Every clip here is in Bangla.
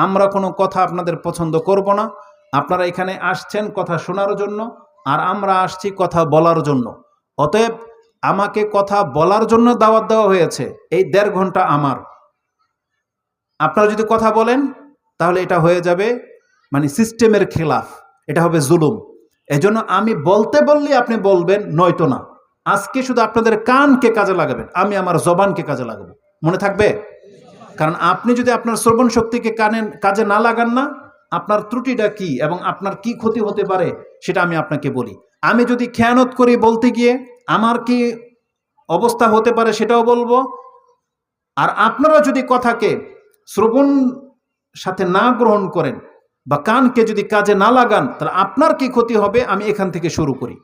আমরা কোনো কথা আপনাদের পছন্দ করব না। আপনারা এখানে আসছেন কথা শোনার জন্য, আর আমরা আসছি কথা বলার জন্য। অতএব আমাকে কথা বলার জন্য দাওয়াত দেওয়া হয়েছে, এই 1.5 ঘন্টা আমার। আপনারা যদি কথা বলেন তাহলে এটা হয়ে যাবে মানে সিস্টেমের খেলাফ, এটা হবে জুলুম। এজন্য আমি বলতে বললে আপনি বলবেন, নয়তো না। আজকে শুধু আপনাদের কানকে কাজে লাগাবেন, আমি আমার জবানকে কাজে লাগাবো। মনে থাকবে? কারণ আপনি যদি আপনার শ্রবণ শক্তিকে কাজে না লাগান না, আপনার ত্রুটিটা কি এবং আপনার কি ক্ষতি হতে পারে সেটা আমি আপনাকে বলি। আমি যদি খেয়ানত করি বলতে গিয়ে আমার কি অবস্থা হতে পারে সেটাও বলবো। আর আপনারা যদি কথাকে শ্রবণ সাথে না গ্রহণ করেন বা কানকে যদি কাজে না লাগান, তাহলে আপনার কি ক্ষতি হবে আমি এখান থেকে শুরু করি।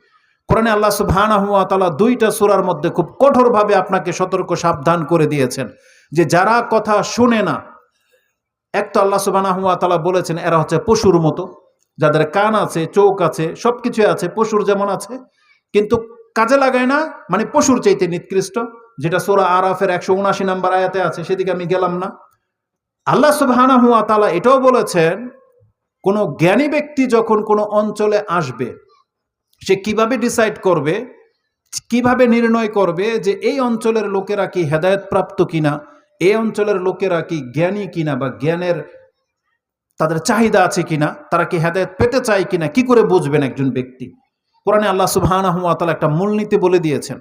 কোরআনে আল্লাহ সুবহানাহু ওয়া তাআলা 2টা সূরার মধ্যে খুব কঠোরভাবে আপনাকে সতর্ক সাবধান করে দিয়েছেন যে যারা কথা শুনে না, এক তো আল্লাহ সুবহানাহু ওয়া তাআলা বলেছেন এরা হচ্ছে পশুর মতো, যাদের কান আছে, চোখ আছে, সবকিছু আছে, পশুর যেমন আছে, কিন্তু কাজে লাগায় না, মানে পশুর চাইতে নিকৃষ্ট, যেটা সূরা আরাফের 179 নম্বর আয়াতে আছে, সেদিকে আমি গেলাম না। আল্লাহ সুবহানাহু ওয়া তাআলা এটাও বলেছেন কোনো জ্ঞানী ব্যক্তি যখন কোনো অঞ্চলে আসবে, সে কিভাবে ডিসাইড করবে, কিভাবে নির্ণয় করবে যে এই অঞ্চলের লোকেরা কি হেদায়েত প্রাপ্ত কিনা, এই অঞ্চলের লোকেরা কি জ্ঞানী কিনা বা জ্ঞানের তাদের চাহিদা আছে কিনা, তারা কি হেদায়েত পেতে চায় কিনা, কি করে বুঝবেন একজন ব্যক্তি? কোরআনে আল্লাহ সুবহানাহু ওয়া তাআলা একটা মূলনীতি বলে দিয়েছেন।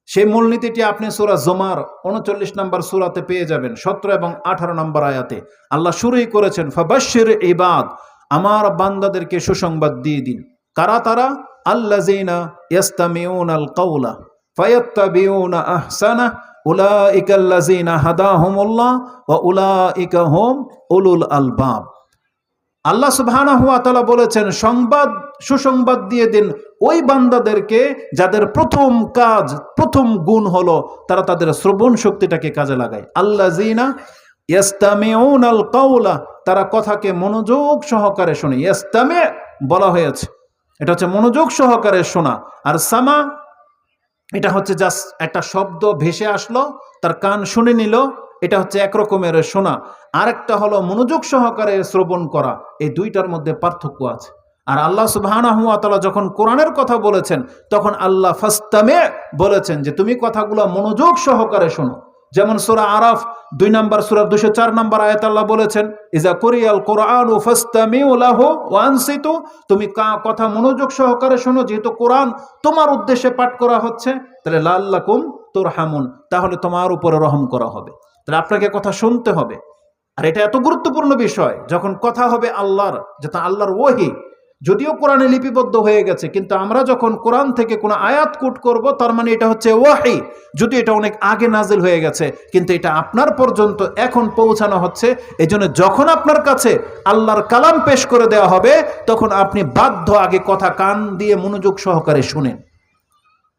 সেই মূলনীতিটি আপনি সূরা জুমার 39 নম্বর সূরাতে পেয়ে যাবেন, 17 এবং 18 নম্বর আয়াতে আল্লাহ শুরুই করেছেন ফাবাশশির ইবাদ, আমার বান্দাদেরকে সুসংবাদ দিয়ে দিন। কারা তারা? আল্লাযীনা ইয়াস্তামিউনাল কাওলা ফায়াত্তাবিউনা আহসানা উলাইকাল্লাযীনা হাদাহুমুল্লাহ ওয়া উলাইকা হুম উলুল আলবাব। আল্লাহ সুবহানাহু ওয়া তাআলা বলেছেন সুসংবাদ দিয়ে দিন ওই বান্দাদেরকে যাদের প্রথম কাজ, প্রথম গুণ হলো তারা তাদের শ্রবণ শক্তিটাকে কাজে লাগায়। আল্লাযীনা ইয়াস্তামিউনাল কাওলা, তারা কথাকে মনোযোগ সহকারে শোনে। ইয়াস্তামি বলা হয়েছে, এটা হচ্ছে মনোযোগ সহকারে শোনা। আর সামা, এটা হচ্ছে জাস্ট একটা শব্দ ভেসে আসলো, তার কান শুনে নিল, এটা হচ্ছে একরকমের শোনা। আরেকটা হলো মনোযোগ সহকারে শ্রবণ করা। এই দুইটার মধ্যে পার্থক্য আছে। আর আল্লাহ সুবহানাহু ওয়া তাআলা যখন কোরআনের কথা বলেছেন, তখন আল্লাহ ফাস্তামি বলেছেন যে তুমি কথাগুলো মনোযোগ সহকারে শোনো। যেমন সূরা আরাফ 2 নম্বর সূরা 204 নম্বর আয়াতে আল্লাহ বলেছেন ইজা কুরিয়াল কুরআনু ফাস্তামিউ লাহু ওয়া আনসিতু, তুমি কথা মনোযোগ সহকারে শোনো, যেহেতু কোরআন তোমার উদ্দেশ্যে পাঠ করা হচ্ছে, তাহলে লাআল্লাকুম তুরহামুন, তাহলে তোমার উপরে রহম করা হবে। তাহলে আপনাকে কথা শুনতে হবে। আর এটা এত গুরুত্বপূর্ণ বিষয়, যখন কথা হবে আল্লাহর, যেটা আল্লাহর ওহী, যদিও কোরআনে লিপিবদ্ধ হয়ে গেছে, কিন্তু আমরা যখন কোরআন থেকে কোনো আয়াত কোট করব, তার মানে এটা হচ্ছে ওয়াহি, যদিও এটা অনেক আগে নাজিল হয়ে গেছে, কিন্তু এটা আপনার পর্যন্ত এখন পৌঁছানো হচ্ছে। এজন্য যখন আপনার কাছে আল্লাহর কালাম পেশ করে দেওয়া হবে, তখন আপনি বাধ্য আগে কথা কান দিয়ে মনোযোগ সহকারে শুনেন।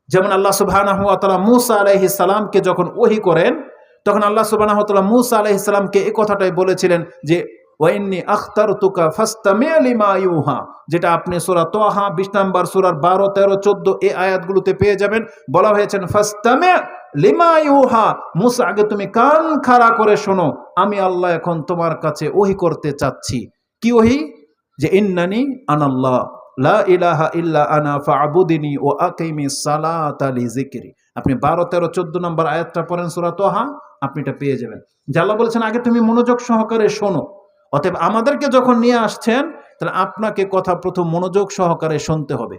যেমন আল্লাহ সুবহানাহু ওয়া তাআলা মূসা আলাইহিস সালামকে যখন ওহী করেন, তখন আল্লাহ সুবহানাহু ওয়া তাআলা মূসা আলাইহিস সালামকে এই কথাটাই বলেছিলেন যে ওয়া ইন্নী আখতারতুকা ফাসতামি' লিমা ইউহা, যেটা আপনি সূরা তাহা 20 নম্বর সূরার 12, 13, 14 এই আয়াতগুলোতে পেয়ে যাবেন। বলা হয়েছে ফাসতামি' লিমা ইউহা, মূসা আগে তুমি কান খাড়া করে শোনো, আমি আল্লাহ এখন তোমার কাছে ওহী করতে চাচ্ছি। কি ওহী? যে ইন্নানি আনাল্লাহ লা ইলাহা ইল্লা আনা ফা'বুদিনি ওয়া আকিমিস সালাতা লিযিকরি। আপনি 12, 13, 14 নম্বর আয়াতটা পড়েন সূরা তাহা, আপনি এটা পেয়ে যাবেন। যে আল্লাহ বলেছেন আগে তুমি মনোযোগ সহকারে শোনো। অতএব আমাদেরকে যখন নিয়ে আসছেন, তাহলে আপনাকে কথা প্রথম মনোযোগ সহকারে শুনতে হবে।